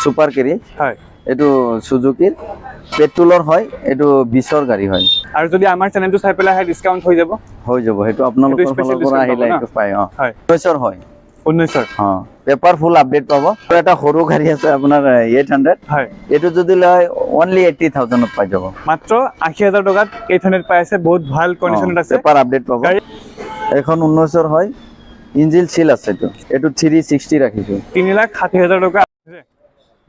super carry হয় এটু সুজুকিৰ পেট্ৰোলৰ হয় এটু 20ৰ গাড়ী হয় আৰু যদি আমাৰ চ্যানেলটো চাই পেলাই ডিসকাউন্ট হৈ যাব হেতু আপোনালোকৰ ফালৰ পৰা আহিলে এটু পায় হয় 19ৰ হয় 19ৰ পেপাৰ ফুল আপডেট পাব আৰু এটা সৰু গাড়ী আছে আপোনাৰ 800 হয় এটু যদি লয় অনলি 80000 ত পাই যাব মাত্ৰ 80000 টকাত 800 পাই আছে বহুত ভাল কন্ডিশনত আছে পেপাৰ আপডেট পাব এখন 19ৰ হয় ইঞ্জিন সিল আছে এটু 360 ৰাখিছো 3,60,000 টকা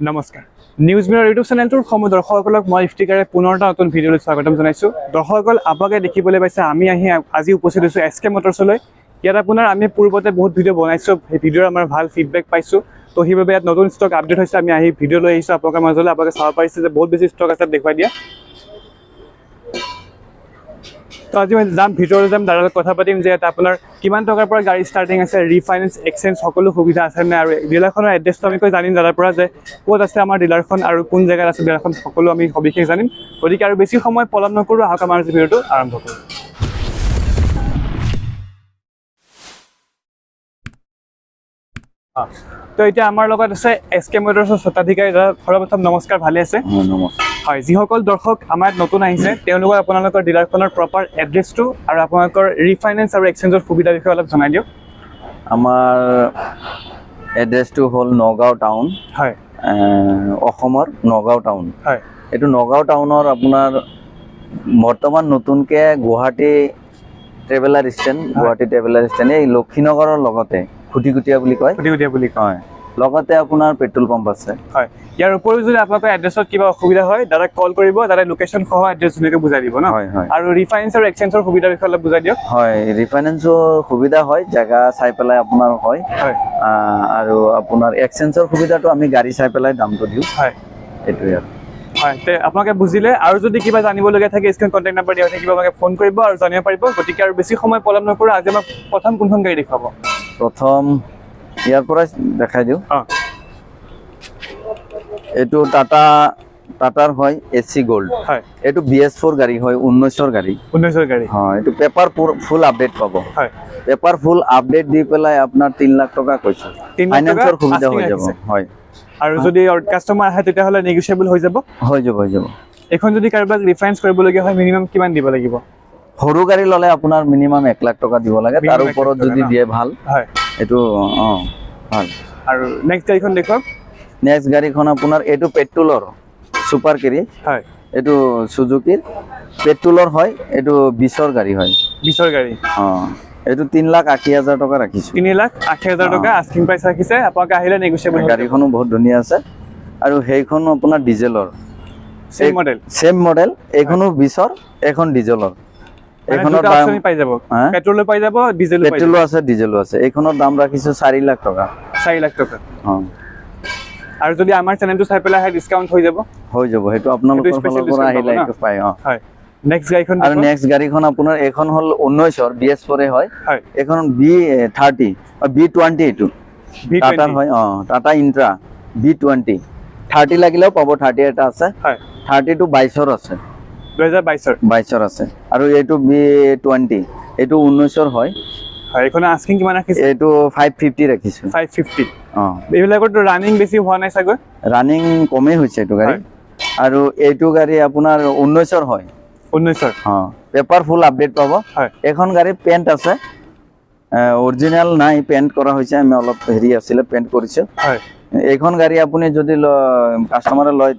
নমস্কাৰ নিউজ মিৰৰ ইউটিউব চেনেলটোৰ সমগ্ৰ দৰ্শকসকলক মই ইফতিকাৰে পুনৰ এটা নতুন ভিডিঅ'লৈ স্বাগতম জনাইছো দৰ্শকসকল আপোনালোকে দেখিবলৈ পাইছে আমি আজি উপস্থিত হৈছো এছকে মটৰছলৈ ইয়াত আপোনাৰ আমি পূৰ্বতে বহুত ভিডিঅ' বনাইছো এই ভিডিঅ'ৰ আমাৰ ভাল ফিডবেক পাইছো তো সেইবাবে ইয়াত নতুন ষ্টক আপডেট হৈছে আমি ভিডিঅ' লৈ আহিছো আপোনালোকৰ মাজলৈ আপোনালোকে চাব পাৰিছে যে বহুত বেছি ষ্টক আছে দেখুৱাই দিয়া তো আজি মই যাম ভিডিঅ'লৈ যাম তাৰ লগত কথা পাতিম যে আপোনাৰ কিমান টকাৰ পৰা গাড়ী ষ্টাৰ্টিং আছে ৰিফাইনেন্স এক্সচেঞ্জ সকলো সুবিধা আছে নে আৰু ডিলাৰখনৰ এড্ৰেছটো আমি জানিম দাদাৰ পৰা যে ক'ত আছে আমাৰ ডিলাৰখন আৰু কোন জেগাত আছে ডিলাৰখন সকলো আমি সবিশেষ জানিম গতিকে আৰু বেছি সময় পলম নকৰোঁ আহক আমাৰ ভিডিঅ'টো আৰম্ভ কৰোঁ তো এতিয়া আমাৰ লগত আছে এছকে মটৰছৰ স্বত্বাধিকাৰী দাদা সৰ্বপ্ৰথম নমস্কাৰ ভালে আছে নমস্কাৰ হয় যিসকল দৰ্শক আমাৰ নতুন আহিছে তেওঁলোকক আপোনালোকৰ ডিলাৰখনৰ প্ৰপাৰ এড্ৰেছটো আৰু আপোনালোকৰ ৰিফাইনেন্স আৰু এক্সচেঞ্জৰ সুবিধাৰ বিষয়ে অলপ জনাই দিয়ক আমাৰ এড্ৰেছটো হ'ল নগাঁও টাউন হয় অসমৰ নগাঁও টাউন হয় এটু নগাঁও টাউনৰ আপোনাৰ বৰ্তমান নতুনকৈ গুৱাহাটী ট্ৰেভেলাৰ ষ্টেণ্ড এই লক্ষীনগৰৰ লগতে খুটিকুটীয়া বুলি কয় লগতে আপোনাৰ পেট্ৰল পাম্প আছে হয় ইয়াৰ উপৰিও যদি আপোনালোকৰ এড্ৰেছত কিবা অসুবিধা হয় দাদা কল কৰিব দাদা লোকেশ্যন সহ এড্ৰেছ ধুনীয়াকৈ বুজাই দিব ন আৰু ৰিফাইনেন্স আৰু এক্সচেঞ্জৰ সুবিধাৰ বিষয়ে অলপ বুজাই দিয়ক হয় ৰিফাইনেন্সৰ সুবিধা হয় জাগা চাই পেলাই আপোনাৰ হয় আৰু আপোনাৰ এক্সচেঞ্জৰ সুবিধাটো আমি গাড়ী চাই পেলাই দামটো দিওঁ হয় এইটোৱে আৰু হয় তে আপোনালোকে বুজিলে আৰু যদি কিবা জানিবলগীয়া থাকে স্ক্ৰীন কণ্টেক্ট নাম্বাৰ দিয়া থাকিব আপোনালোকে ফোন কৰিব আৰু জানিব পাৰিব গতিকে আৰু বেছি সময় পলম নকৰোঁ আজি আমাক প্ৰথম কোনখন গাড়ী দেখুৱাব প্ৰথম ইয়াৰ পৰাই দেখাই দিওঁ এইটো টাটাৰ হয় এচি গোল্ড হয় এইটো BS4 গাড়ী হয় 19ৰ গাড়ী হয় এইটো পেপাৰ ফুল আপডেট পাব হয় পেপাৰ ফুল আপডেট দি পেলাই আপোনাৰ 3 লাখ টকা কৈছো ফাইনান্সৰ সুবিধা হৈ যাব হয় আৰু যদি কাস্টমাৰ আহে তেতিয়াহ'লে নেগোচিয়েবল হৈ যাব এখন যদি কাৰোবাক ৰিফাইনেন্স কৰিবলগীয়া হয় মিনিমাম কিমান দিব লাগিব সৰু গাড়ী ল'লে আপোনাৰ মিনিমাম 1 লাখ টকা দিব লাগে তাৰ ওপৰত যদি দিয়ে ভাল হয় এইটো ভাল আৰু নেক্সট গাড়ীখন দেখক নেক্সট গাড়ীখন আপোনাৰ এইটো পেট্ৰলৰ সুপাৰ কেৰি হয় এইটো সুজুকিৰ পেট্ৰলৰ হয় এইটো 20ৰ গাড়ী হয় 20ৰ গাড়ী এইটো 3,80,000 টকা ৰাখিছো 3,80,000 টকা আস্কিং প্ৰাইচ ৰাখিছে আপোনাক আহিলে নেগোচিয়েবল গাড়ীখনো বহুত ধুনীয়া আছে আৰু সেইখন আপোনাৰ ডিজেলৰ সেম মডেল এইখনো 20ৰ এখন ডিজেলৰ এইখনৰ দাম পাই যাব পেট্ৰলো পাই যাব পেট্ৰলো আছে ডিজেলো আছে এইখনৰ দাম ৰাখিছো 4 লাখ টকা আৰু যদি আমাৰ চ্যানেলটো চাই পেলাই ডিসকাউন্ট হৈ যাব হেতু আপোনালোকৰ ফালৰ পৰা আহিলে এটো পায় হয় নেক্সট গাড়ীখন আৰু নেক্সট গাড়ীখন আপোনাৰ এখন হল 19ৰ BS4 হয় এখন B30 B20 এটো টাটা হয় টাটা ইন্ট্ৰা B20 30 লাগিলেও পাব 30 এটা আছে 30 টু 22ৰ আছে 2022ৰ আছে আৰু এইটো B20 এইটো 19ৰ হয় এখন আস্কিং কিমান ৰাখিছে এইটো 550 ৰাখিছো 550 এইবিলাকটো ৰানিং বেছি হোৱা নাই সাগৰ ৰানিং কমে হৈছে এইটো গাড়ী আৰু এইটো গাড়ী আপোনাৰ 19ৰ হয় 19ৰ পেপাৰ ফুল আপডেট পাব এখন গাড়ী পেন্ট আছে অৰিজিনাল নাই পেন্ট কৰা হৈছে আমি অলপ হেৰি আছিল পেন্ট কৰিছো এইখন গাড়ী আপুনি যদি কাস্টমাৰে লয়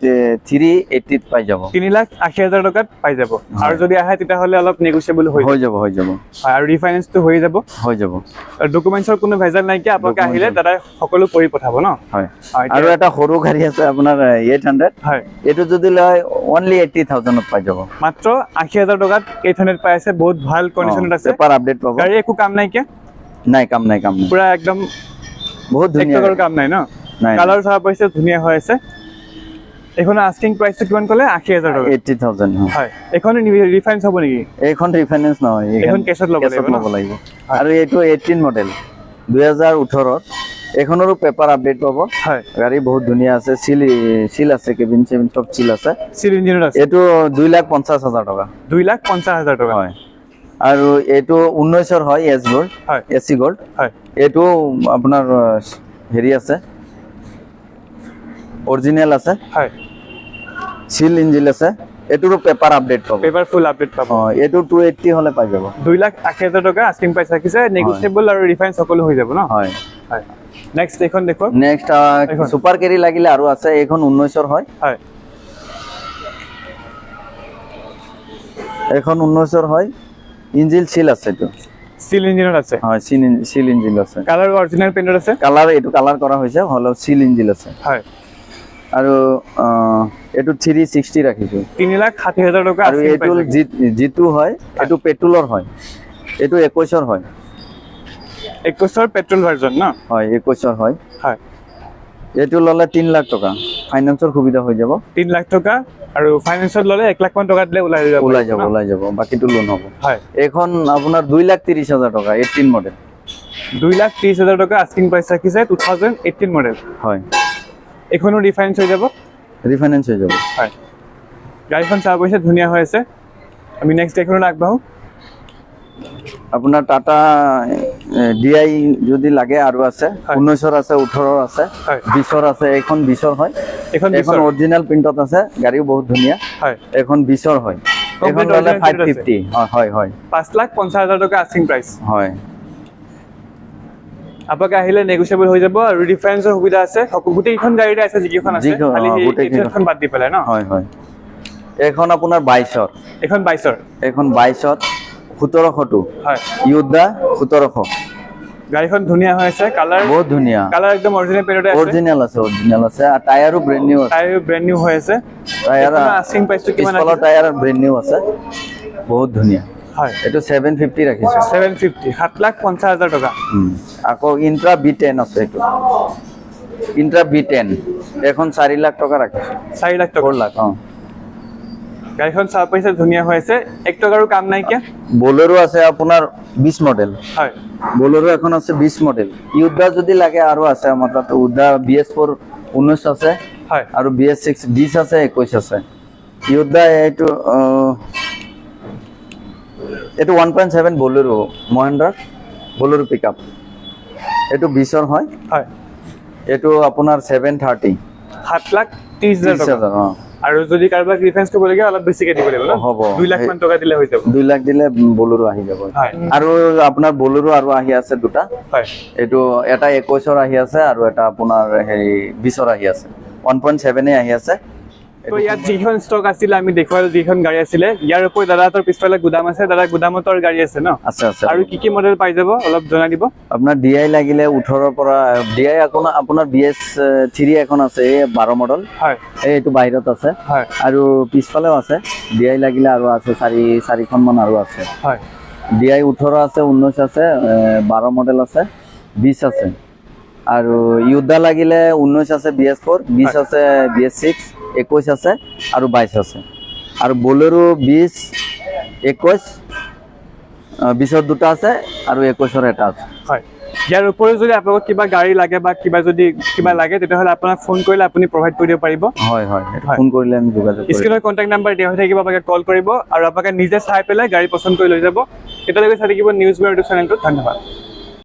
380 ত পাই যাব 3,80,000 টকাত পাই যাব আৰু যদি আহে তেতিয়াহলে অলপ নেগোচিয়েবল হৈ যাব আৰু ৰিফাইনেন্সটো হৈ যাব আৰু ডকুমেন্টছৰ কোনো ভেজাল নাই কি আপোনাক আহিলে দাদা সকলো কৰি পঠাব ন আৰু এটা সৰু গাড়ী আছে আপোনাৰ 800 এটো যদি লয় অনলি 80,000 ত পাই যাব মাত্ৰ 80,000 টকাত 800 পাই আছে বহুত ভাল কন্ডিশনত আছে পেপাৰ আপডেট পাব গাড়ী একো কাম নাই কি কাম নাই পুৰা একদম বহুত ধুনীয়া কাম নাই ন কালাৰ চাহ পাইছে ধুনীয়া হৈ আছে এখন আস্কিং প্ৰাইসটো কিমান কলে 80,000 টকা 80,000 হয় এখন ৰিফাইনেন্স হ'ব নেকি এখন ৰিফাইনেন্স নহয় এখন কেছত ল'ব লাগিব আৰু এইটো 18 মডেল 2018ৰ এখনৰো পেপাৰ আপডেট পাব গাড়ী বহুত ধুনীয়া আছে সিল আছে কেবিন সব সিল আছে সিল ইঞ্জিনত আছে এইটো 2,50,000 টকা 2,50,000 টকা হয় আৰু এইটো 19ৰ হয় এস গোল্ড এসি গোল্ড এইটো আপোনাৰ হেৰি আছে অৰিজিনেল আছে হয় সিল ইঞ্জিন আছে এটোৰো পেপাৰ আপডেট পাব পেপাৰ ফুল আপডেট পাব এটো 280 হলে পাই যাব 2,80,000 টকা আস্কিং প্ৰাইচ ৰাখিছে নেগোচিয়েবল আৰু ৰিফাইন সকলো হৈ যাব ন হয় হয় নেক্সট এখন দেখো নেক্সট সুপাৰ কেৰি লাগিলে আৰু আছে এখন 19ৰ হয় হয় এখন 19ৰ হয় ইঞ্জিন সিল আছে তো সিল ইঞ্জিনত আছে হয় সিল ইঞ্জিন আছে কালাৰ অৰিজিনেল পেইন্টত আছে কালাৰ এটো কালাৰ কৰা হৈছে হলো সিল ইঞ্জিন আছে হয় আৰু এটো 360 ৰাখিছো 3,60,000 টকা আৰু এটো জিতু হয় এটো পেট্ৰলৰ হয় এটো 21ৰ হয় 21ৰ পেট্ৰল ভাৰ্জন ন হয় 21ৰ হয় হয় এটো ললে 3 লাখ টকা ফাইনান্সৰ সুবিধা হৈ যাব 3 লাখ টকা আৰু ফাইনান্সত ললে 1 লাখ মান টকা দিলে ওলাই যাব বাকিটো লোন হ'ব হয় এখন আপোনাৰ 2,30,000 টকা 18 মডেল 2,30,000 টকা আস্কিং প্ৰাইচ ৰাখিছে 2018 মডেল হয় এখনো ৰিফাইন্স হৈ যাব ৰিফাইনেন্স হৈ যাব হয় গাড়ীখন চাব পইচা ধুনীয়া হৈ আছে আমি নেক্সট এখনত আগবাঢ়ো আপোনাৰ টাটা ডিআই যদি লাগে আৰু আছে 19ৰ আছে 18ৰ আছে 20ৰ আছে এখন 20ৰ হয় এখন এখন অৰিজিনাল প্ৰিন্টত আছে গাড়ীও বহুত ধুনীয়া হয় এখন 20ৰ হয় এখন ললে 550 হয় হয় 5,50,000 টকা আস্কিং প্ৰাইচ হয় আপোনাক আহিলে নেগোচিয়েবল হৈ যাব আৰু ৰিফাইন্সৰ সুবিধা আছে গোটেইখন গাড়ীতে আছে যিকেইখন আছে খালি এইখন বাদ দি পেলাই ন হয় হয় এখন আপোনাৰ 22ৰ এখন 22ৰ এখন 22ত 1700 হয় ইউদা 1700 গাড়ীখন ধুনীয়া হৈ আছে কালাৰ বহুত ধুনীয়া কালাৰ একদম অৰিজিনেল পেইন্টতে আছে অৰিজিনেল আছে আৰু টায়াৰো ব্ৰেন্ড নিউ আছে টায়াৰ ব্ৰেন্ড নিউ হৈ আছে টায়াৰ আস্কিং প্ৰাইচটো কিমান পিছফালৰ আছে টায়াৰ ব্ৰেন্ড নিউ আছে বহুত ধুনীয়া হয় এটো 750 ৰাখিছো 750 7,50,000 টকা আকৌ ইন্ট্ৰা B10 আছে এটো ইন্ট্ৰা B10 এখন 4 লাখ টকা ৰাখিছো 4 লাখ টকা 4 লাখ গাড়ীখন চাব পইচা ধুনীয়া হৈ আছে 1 টকাৰো কাম নাই কিয়া বলেৰো আছে আপোনাৰ 20 মডেল হয় বলেৰো এখন আছে 20 মডেল ইউদা যদি লাগে আৰু আছে আমাৰ তাত উদা BS4 19 আছে হয় আৰু BS6 20 আছে 21 আছে ইউদা এটো 1.7 বলেৰো মহিন্দ্ৰা বলেৰো পিকআপ এটো 20ৰ হয় হয় এটো আপোনাৰ 730 7,30,000 টকা আৰু যদি কাৰোবাক ৰিফাইন্স কৰিব লাগে অলপ বেছিকে দিব লাগিব ন হ'ব 2 লাখ মান টকা দিলে হৈ যাব 2 লাখ দিলে বলেৰো আহি যাব আৰু আপোনাৰ বলেৰো আৰু আহি আছে দুটা হয় এটো এটা 21ৰ আহি আছে আৰু এটা আপোনাৰ হেৰি 20ৰ আহি আছে 1.7 এ আহি আছে তো ইয়াত যিখন ষ্টক আছিল আমি দেখুৱালো যিখন গাড়ী আছিল ইয়াৰ ওপৰত দাদাহঁতৰ পিছফালে গুদাম আছে দাদা গুদামতৰ গাড়ী আছে ন আছে আছে আৰু কি মডেল পাই যাব অলপ জনাই দিব আপোনাৰ ডিআই লাগিলে 18ৰ পৰা ডিআই আপোনাৰ BS3 এখন আছে 12 মডেল হয় এইটো বাহিৰত আছে হয় আৰু পিছফালেও আছে ডিআই লাগিলে আৰু আছে 4খন মান আৰু আছে হয় ডিআই 18 আছে 19 আছে 12 মডেল আছে 20 আছে আৰু ইউদা লাগিলে 19 আছে BS4 20 আছে BS6 21 আছে আৰু 22 আছে আৰু বলেৰো 20 21 20ৰ দুটা আছে আৰু 21ৰ এটা আছে হয় ইয়াৰ উপৰিও যদি আপোনাক কিবা গাড়ী লাগে বা কিবা লাগে তেতিয়াহ'লে আপোনাক ফোন কৰিলে আপুনি প্ৰভাইড কৰি দিব পাৰিব হয় হয় ফোন কৰিলে আমি যোগাযোগ কৰিম স্ক্ৰীনৰ কন্টাক্ট নাম্বাৰ দিয়া হৈ থাকিব আপোনাক কল কৰিব আৰু আপোনাক নিজে চাই পেলাই গাড়ী পছন্দ কৰি লৈ যাব তেতিয়ালৈকে চাই থাকিব নিউজ মিৰৰ চেনেলটো ধন্যবাদ